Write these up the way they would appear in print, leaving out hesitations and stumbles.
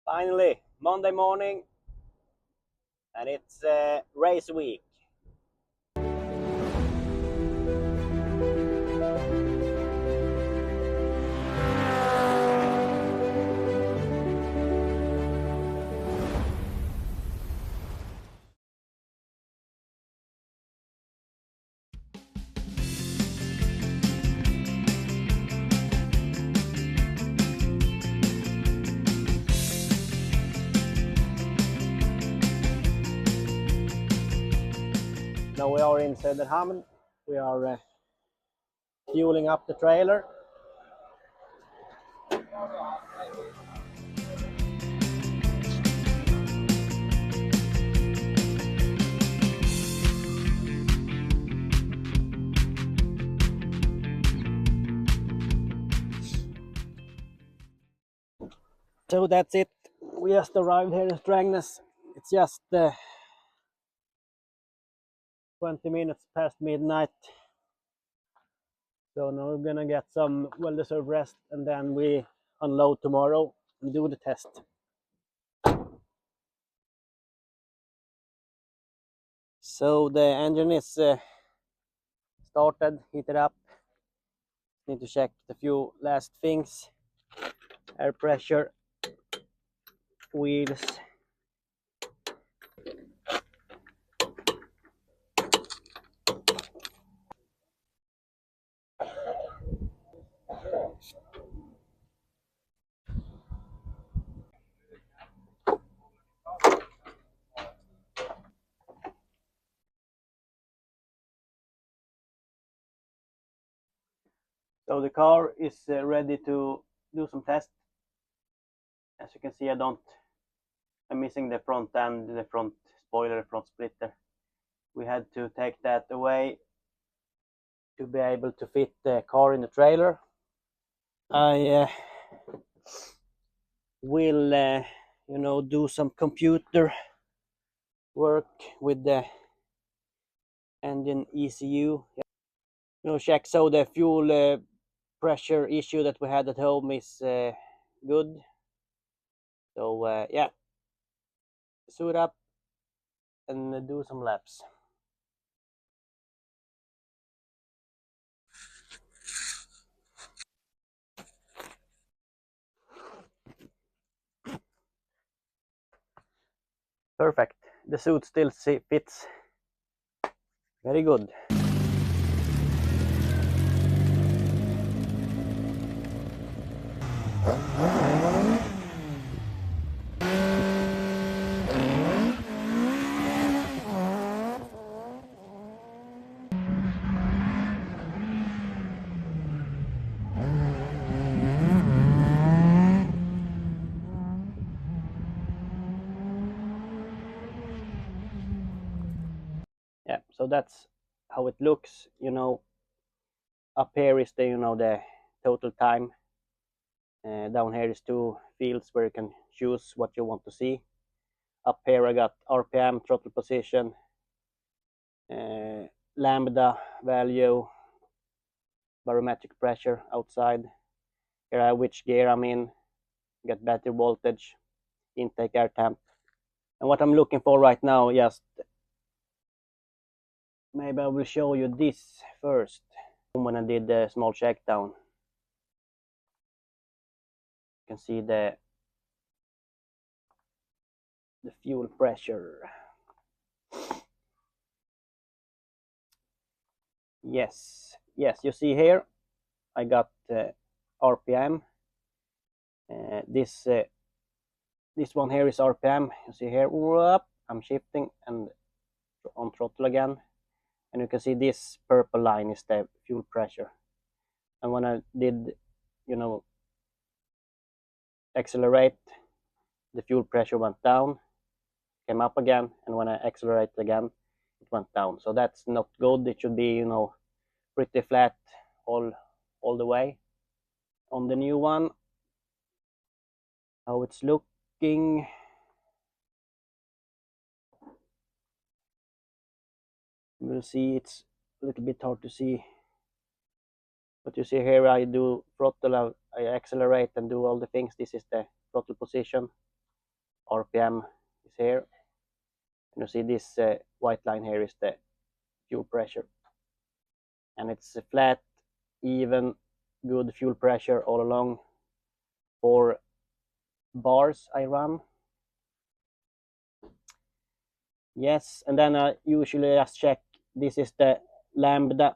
Finally, Monday morning, and it's race week. Now we are in Söderhamn. We are fueling up the trailer. So that's it. We just arrived here in Strängnäs. It's just 20 minutes past midnight. So now we're gonna get some well-deserved rest, and then we unload tomorrow and do the test. So the engine is started, heated up. Need to check the few last things: air pressure, wheels. So the car is ready to do some tests. As you can see, I'm missing the front end, the front spoiler, the front splitter. We had to take that away to be able to fit the car in the trailer. I will, do some computer work with the engine ECU. Check so the fuel pressure issue that we had at home is good. So yeah, suit up and do some laps. Perfect. The suit still fits very good. Yeah, so that's how it looks. Up here is the total time. Down here is two fields where you can choose what you want to see. Up here I got RPM, throttle position, lambda value, barometric pressure outside. Here I have which gear I'm in, get battery voltage, intake air temp. And what I'm looking for right now, maybe I will show you this first. When I did the small shakedown, you can see the fuel pressure. Yes, you see here I got RPM. This one here is RPM. You see here, I'm shifting and on throttle again, and you can see this purple line is the fuel pressure. And when I did accelerate, the fuel pressure went down, came up again, and when I accelerate again, it went down. So that's not good. It should be pretty flat all the way. On the new one, how it's looking, we'll see. It's a little bit hard to see, but you see here I do throttle, I accelerate and do all the things. This is the throttle position. RPM is here. And you see this white line here is the fuel pressure. And it's flat, even, good fuel pressure all along. 4 bars I run. Yes, and then I usually just check, this is the lambda,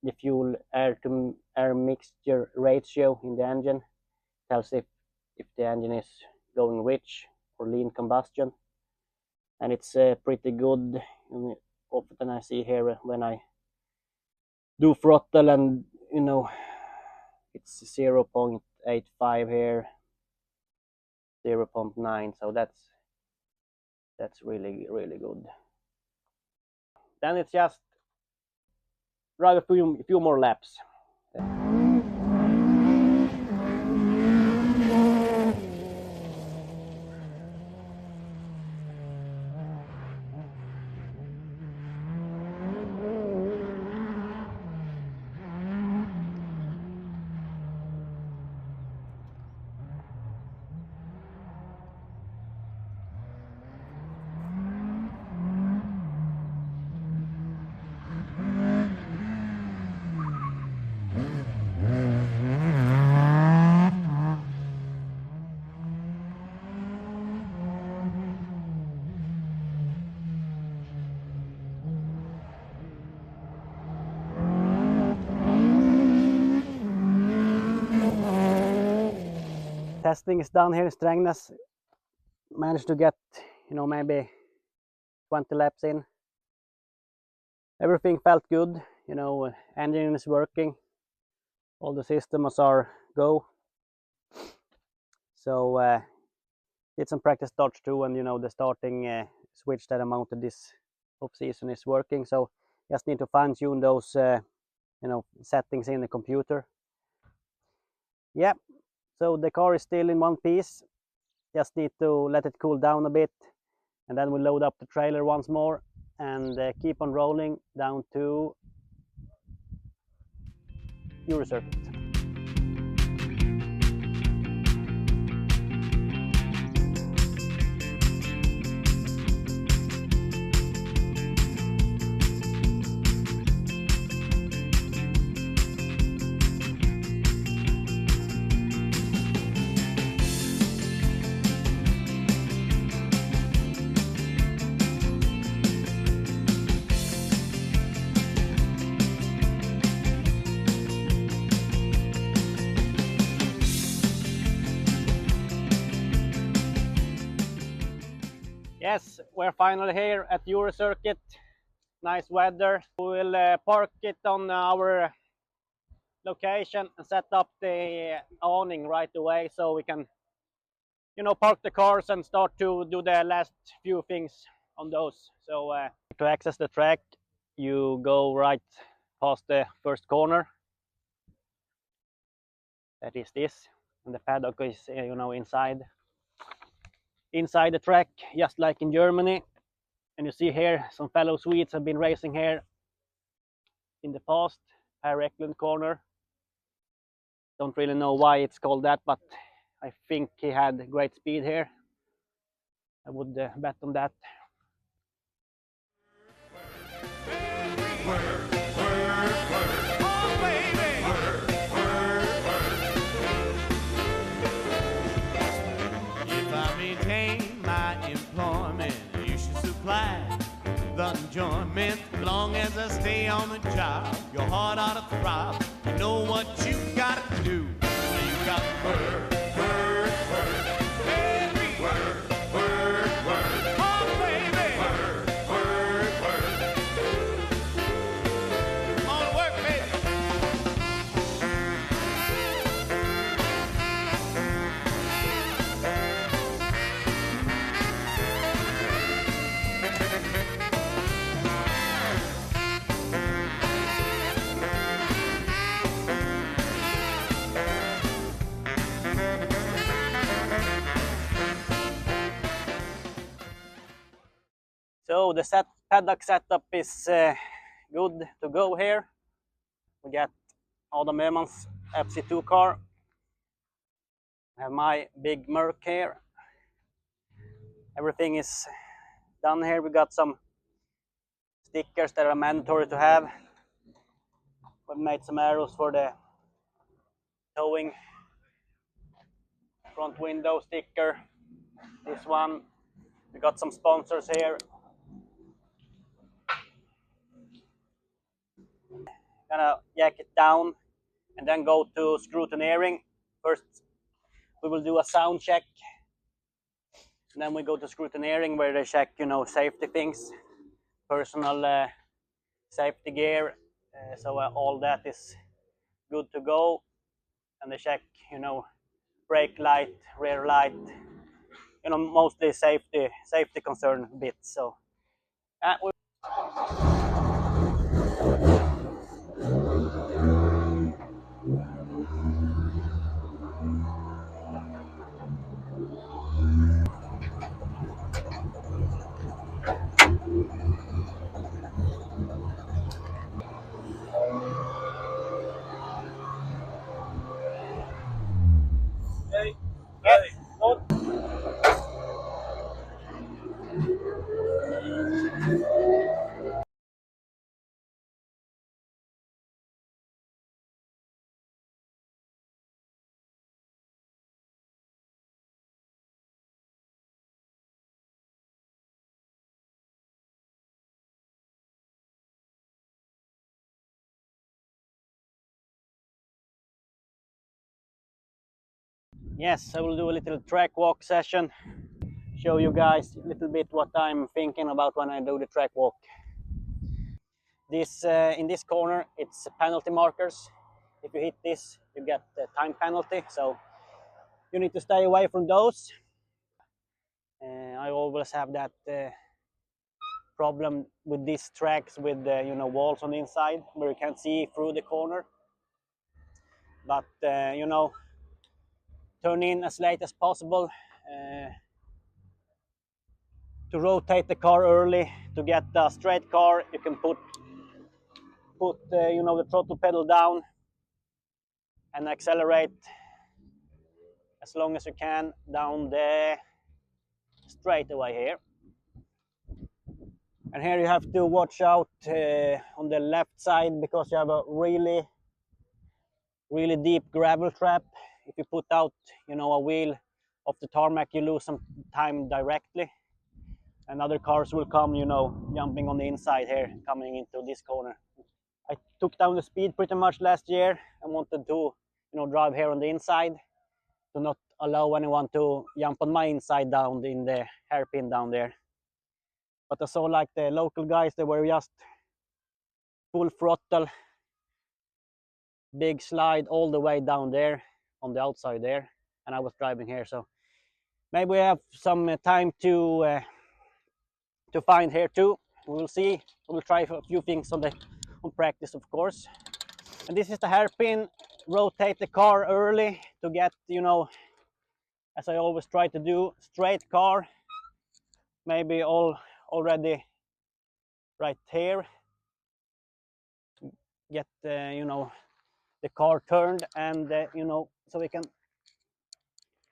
the fuel air to air mixture ratio in the engine. Tells if the engine is going rich or lean combustion. And it's pretty good. And often I see here when I do throttle, and you know, it's 0.85 here, 0.9, so that's really good. Then it's just drive a few more laps. Testing is done here in Strängnäs. Managed to get, maybe 20 laps in. Everything felt good, engine is working, all the systems are go. So did some practice starts too, and the starting switch that I mounted this off season is working. So just need to fine tune those settings in the computer. Yeah, so the car is still in one piece. Just need to let it cool down a bit, and then we'll load up the trailer once more and keep on rolling down to Euro circuit. Yes, we're finally here at Euro circuit. Nice weather. We will park it on our location and set up the awning right away, so we can, park the cars and start to do the last few things on those. So to access the track, you go right past the first corner. That is this, and the paddock is inside the track, just like in Germany. And you see here some fellow Swedes have been racing here in the past. Per Eklund corner. Don't really know why it's called that, but I think he had great speed here. I would bet on that. If I maintain my employment, you should supply the enjoyment. As long as I stay on the job, your heart ought to throb. You know what you gotta do. You got to work, work, work. Every word, word, word. Oh, baby. Work, work, work. Come on, work, baby. So the paddock setup is good to go here. We got Adam Öhman's FC2 car. I have my big Merc here. Everything is done here. We got some stickers that are mandatory to have. We've made some arrows for the towing front window sticker. This one. We got some sponsors here. Gonna jack it down and then go to scrutineering. First, we will do a sound check. And then we go to scrutineering where they check, safety things, personal safety gear. So all that is good to go. And they check, brake light, rear light, mostly safety concern bits. So Hey, yeah, hey. yes, I will do a little track walk session. Show you guys a little bit what I'm thinking about when I do the track walk. This in this corner, it's penalty markers. If you hit this, you get the time penalty. So you need to stay away from those. I always have that problem with these tracks with walls on the inside where you can't see through the corner. But turn in as late as possible to rotate the car early to get a straight car. You can put the throttle pedal down and accelerate as long as you can down the straightaway here. And here you have to watch out on the left side because you have a really deep gravel trap. If you put out a wheel of the tarmac, you lose some time directly, and other cars will come jumping on the inside here coming into this corner. I took down the speed pretty much last year and wanted to drive here on the inside to not allow anyone to jump on my inside down in the hairpin down there. But I saw like the local guys, they were just full throttle, big slide all the way down there on the outside there, and I was driving here. So maybe we have some time to find here too. We will see. We will try a few things on practice, of course. And this is the hairpin. Rotate the car early to get as I always try to do, straight car. Maybe already right here. Get the car turned and so we can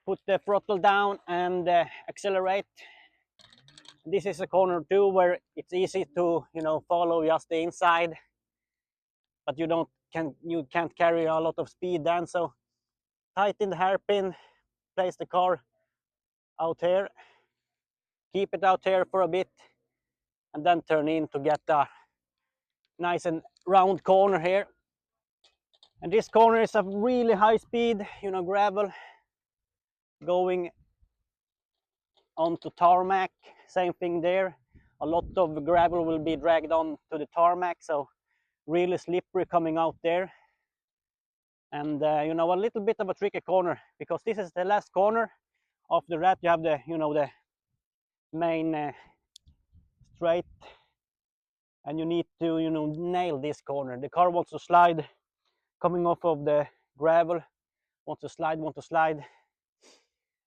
put the throttle down and accelerate. This is a corner too where it's easy to follow just the inside, but you can't carry a lot of speed then. So tighten the hairpin, place the car out here, keep it out here for a bit, and then turn in to get a nice and round corner here. And this corner is a really high speed, gravel going onto tarmac. Same thing there. A lot of gravel will be dragged on to the tarmac, so really slippery coming out there. And a little bit of a tricky corner because this is the last corner. After that, you have the the main straight, and you need to nail this corner. The car wants to slide coming off of the gravel, want to slide,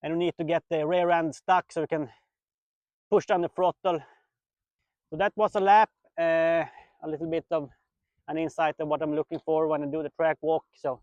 and you need to get the rear end stuck so you can push down the throttle. So that was a lap, a little bit of an insight of what I'm looking for when I do the track walk. So